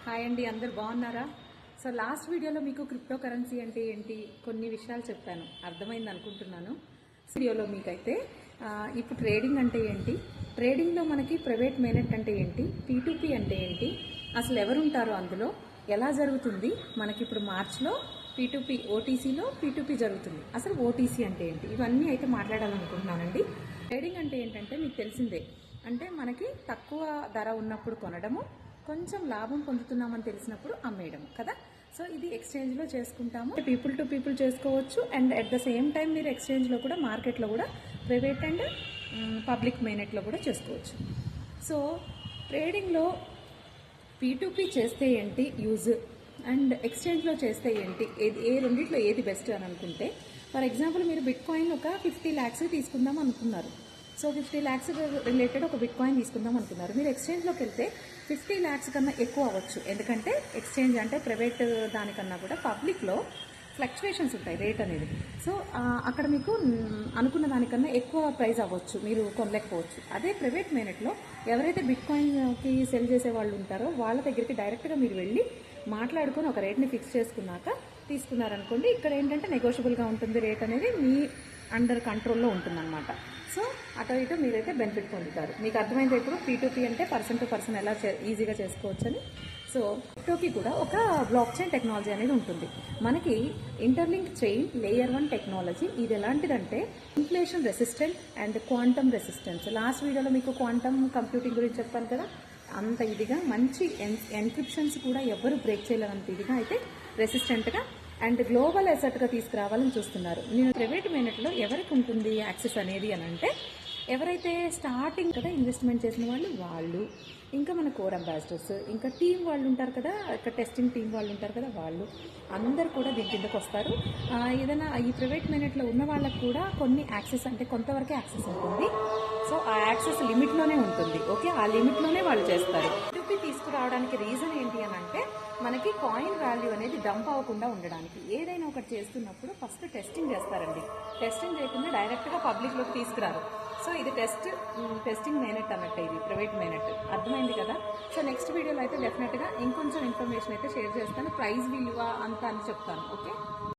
Hi అండి, అందరు బాగున్నారా? సో లాస్ట్ వీడియోలో మీకు క్రిప్టో కరెన్సీ అంటే ఏంటి కొన్ని విషయాలు చెప్పాను, అర్థమైంది అనుకుంటున్నాను. వీడియోలో మీకైతే ఇప్పుడు ట్రేడింగ్ అంటే ఏంటి, ట్రేడింగ్లో మనకి ప్రైవేట్ మెయినెట్ అంటే ఏంటి, P2P అంటే ఏంటి, అసలు ఎవరుంటారో అందులో, ఎలా జరుగుతుంది మనకి ఇప్పుడు మార్చ్లో P2P ఓటీసీలో P2P జరుగుతుంది, అసలు ఓటీసీ అంటే ఏంటి, ఇవన్నీ అయితే మాట్లాడాలనుకుంటున్నానండి. ట్రేడింగ్ అంటే ఏంటంటే మీకు తెలిసిందే, అంటే మనకి తక్కువ ధర ఉన్నప్పుడు కొనడము, కొంచెం లాభం పొందుతున్నామని తెలిసినప్పుడు అమ్మేయడము కదా. సో ఇది ఎక్స్చేంజ్లో చేసుకుంటాము, పీపుల్ టు పీపుల్ చేసుకోవచ్చు. And at the same time మీరు ఎక్స్చేంజ్లో కూడా, మార్కెట్లో కూడా, ప్రైవేట్ అండ్ పబ్లిక్ మెయినెట్లో కూడా చేసుకోవచ్చు. సో ట్రేడింగ్లో P2P చేస్తే ఏంటి యూజ్, అండ్ ఎక్స్చేంజ్లో చేస్తే ఏంటి, ఏ రెండిట్లో ఏది బెస్ట్ అని అనుకుంటే, ఫర్ ఎగ్జాంపుల్ మీరు బిట్ కాయిన్ ఒక 50 lakhs తీసుకుందాం అనుకున్నారు. సో 50 lakhs రిలేటెడ్ ఒక బిట్ కాయిన్ తీసుకుందాం అనుకున్నారు. మీరు ఎక్స్చేంజ్లోకి వెళ్తే 50 lakhs కన్నా ఎక్కువ అవ్వచ్చు, ఎందుకంటే ఎక్స్చేంజ్ అంటే ప్రైవేట్ దానికన్నా కూడా పబ్లిక్లో ఫ్లక్చువేషన్స్ ఉంటాయి రేట్ అనేది. సో అక్కడ మీకు అనుకున్న దానికన్నా ఎక్కువ ప్రైస్ అవ్వచ్చు, మీరు కొనలేకపోవచ్చు. అదే ప్రైవేట్ మెయినెట్లో ఎవరైతే బిట్ కాయిన్కి సెల్ చేసే వాళ్ళు ఉంటారో వాళ్ళ దగ్గరికి డైరెక్ట్గా మీరు వెళ్ళి మాట్లాడుకొని ఒక రేట్ని ఫిక్స్ చేసుకున్నాక తీసుకున్నారనుకోండి, ఇక్కడ ఏంటంటే నెగోషియబుల్గా ఉంటుంది, రేట్ అనేది మీ అండర్ కంట్రోల్లో ఉంటుందన్నమాట. సో అటు ఇటు మీరైతే బెనిఫిట్ పొందుతారు. మీకు అర్థమైంది ఇప్పుడు P2P అంటే పర్సన్ టు పర్సన్ ఎలా ఈజీగా చేసుకోవచ్చని. సో క్రిప్టోకి కూడా ఒక బ్లాక్ చైన్ టెక్నాలజీ అనేది ఉంటుంది. మనకి ఇంటర్లింక్ చైన్ లేయర్ 1 టెక్నాలజీ. ఇది ఎలాంటిదంటే inflation resistant and quantum resistance. Last వీడియోలో మీకు క్వాంటమ్ కంప్యూటింగ్ గురించి చెప్పాను కదా, అంత ఇదిగా మంచి ఎన్క్రిప్షన్స్ కూడా ఎవరు బ్రేక్ చేయలేనంత ఇదిగా అయితే రెసిస్టెంట్గా అండ్ గ్లోబల్ అసెట్గా తీసుకురావాలని చూస్తున్నారు. నేను ప్రైవేట్ మెయినెట్లో ఎవరికి ఉంటుంది యాక్సెస్ అనేది అని అంటే, ఎవరైతే స్టార్టింగ్ కదా ఇన్వెస్ట్మెంట్ చేసిన వాళ్ళు, ఇంకా మన కోర్ అంబాసిడర్స్, ఇంకా టీం వాళ్ళు ఉంటారు కదా, ఇక్కడ టెస్టింగ్ టీం వాళ్ళు ఉంటారు కదా, వాళ్ళు అందరు కూడా దీని కిందకు వస్తారు. ఏదైనా ఈ ప్రైవేట్ మెయినెట్లో ఉన్న వాళ్ళకు కూడా కొన్ని యాక్సెస్, అంటే కొంతవరకే యాక్సెస్ ఉంటుంది. సో ఆ యాక్సెస్ లిమిట్లోనే ఉంటుంది. ఓకే, ఆ లిమిట్లోనే వాళ్ళు చేస్తారు. P2P తీసుకురావడానికి రీజన్ ఏంటి అని అంటే, మనకి కాయిన్ వాల్యూ అనేది డంప్ అవ్వకుండా ఉండడానికి. ఏదైనా ఒకటి చేస్తున్నప్పుడు ఫస్ట్ టెస్టింగ్ చేస్తారండి. టెస్టింగ్ చేయకుండా డైరెక్ట్గా పబ్లిక్లోకి తీసుకురారు. సో ఇది టెస్టింగ్ మెయినెట్ అన్నట్టు, ఇది ప్రైవేట్ మెయినెట్. అర్థమైంది కదా. సో నెక్స్ట్ వీడియోలో అయితే డెఫినెట్గా ఇంకొంచెం ఇన్ఫర్మేషన్ అయితే షేర్ చేస్తాను, ప్రైస్ విలువ అంతా అని చెప్తాను. ఓకే.